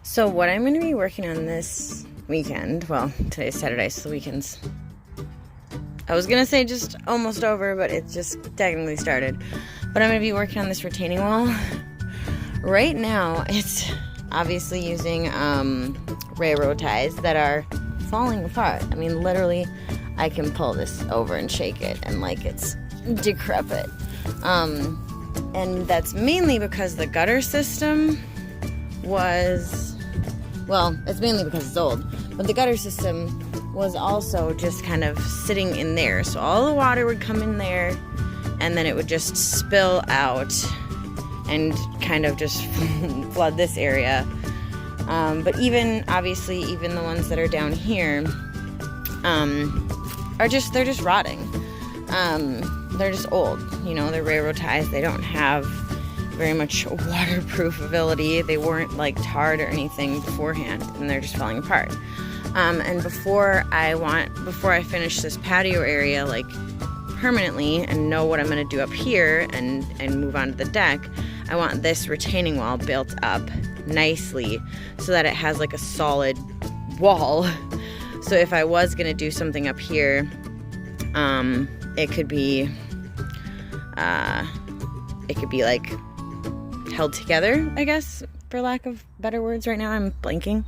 So what I'm going to be working on this weekend, well, today's Saturday, so the weekend's, I was going to say just almost over, but it just technically started. But I'm going to be working on this retaining wall. Right now, it's obviously using railroad ties that are falling apart. I mean, literally, I can pull this over and shake it, and like it's decrepit. And that's mainly because the gutter system was, well, it's mainly because it's old, but the gutter system was also just kind of sitting in there. So all the water would come in there, and then it would just spill out and kind of just flood this area. But even, obviously, even the ones that are down here they're just rotting. They're just old, you know, they're railroad ties. They don't have very much waterproof ability. They weren't like tarred or anything beforehand, and they're just falling apart. And before I finish this patio area like permanently and know what I'm going to do up here and move on to the deck, I want this retaining wall built up nicely so that it has like a solid wall. So if I was going to do something up here, it could be like held together, I guess, for lack of better words. Right now I'm blanking.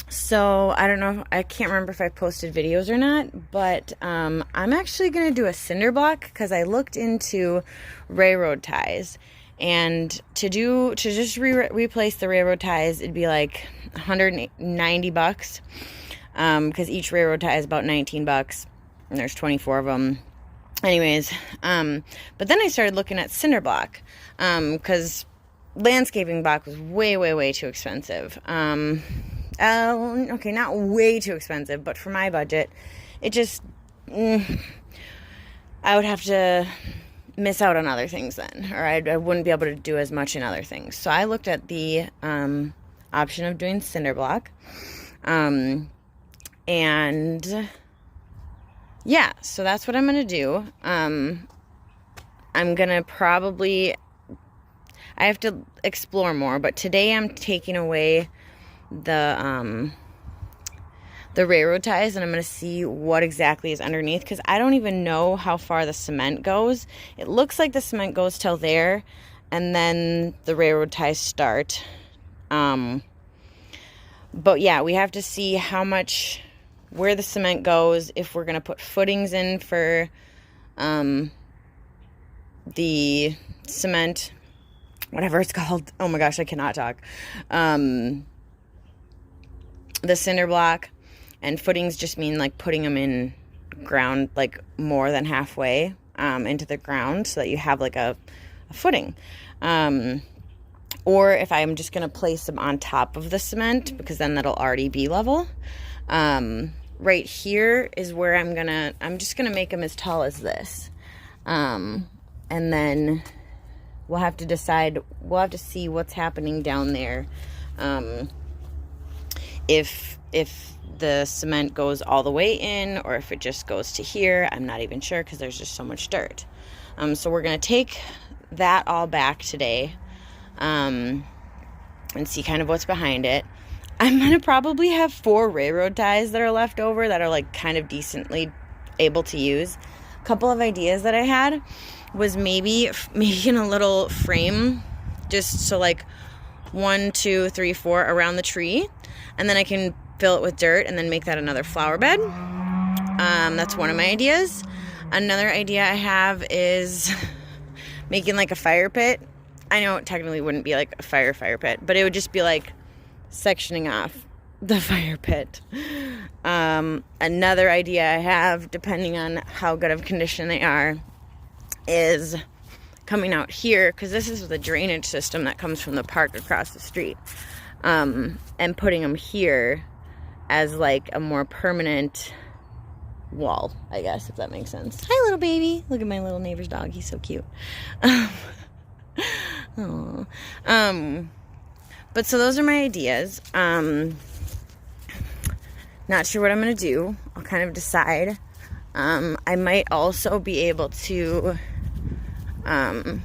So I don't know, I can't remember if I posted videos or not, but I'm actually going to do a cinder block because I looked into railroad ties, and to just replace the railroad ties, it'd be like $190 because each railroad tie is about $19 and there's 24 of them. Anyways, but then I started looking at cinder block because landscaping block was way too expensive. Okay, not way too expensive, but for my budget, it just, I would have to miss out on other things then, or I wouldn't be able to do as much in other things. So I looked at the option of doing cinder block, and yeah, so that's what I'm going to do. I'm going to probably, I have to explore more, but today I'm taking away the railroad ties, and I'm going to see what exactly is underneath, because I don't even know how far the cement goes. It looks like the cement goes till there, and then the railroad ties start. But yeah, we have to see how much, where the cement goes, if we're going to put footings in for the cement, whatever it's called. Oh my gosh, I cannot talk. The cinder block, and footings just mean like putting them in ground, like more than halfway into the ground, so that you have like a footing. Or if I'm just going to place them on top of the cement, because then that'll already be level. Right here is where I'm just going to make them as tall as this. And then we'll have to decide, we'll have to see what's happening down there. If the cement goes all the way in, or if it just goes to here, I'm not even sure, because there's just so much dirt. So we're going to take that all back today, and see kind of what's behind it. I'm going to probably have 4 railroad ties that are left over that are like kind of decently able to use. A couple of ideas that I had was maybe making a little frame, just so like 1, 2, 3, 4 around the tree, and then I can fill it with dirt and then make that another flower bed. That's one of my ideas. Another idea I have is making like a fire pit. I know it technically wouldn't be like a fire pit, but it would just be like sectioning off the fire pit. Another idea I have, depending on how good of condition they are, is coming out here, because this is the drainage system that comes from the park across the street, and putting them here as like a more permanent wall, I guess, if that makes sense. Hi, little baby. Look at my little neighbor's dog. He's so cute. Aww. But so those are my ideas. Not sure what I'm going to do. I'll kind of decide. I might also be able to, I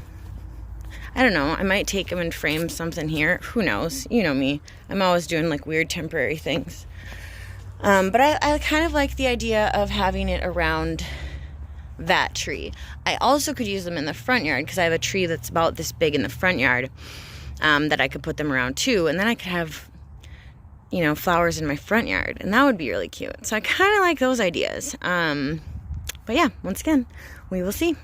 I don't know, I might take them and frame something here. Who knows? You know me. I'm always doing like weird temporary things. But I kind of like the idea of having it around that tree. I also could use them in the front yard because I have a tree that's about this big in the front yard that I could put them around too. And then I could have, you know, flowers in my front yard. And that would be really cute. So I kind of like those ideas. But yeah, once again, we will see.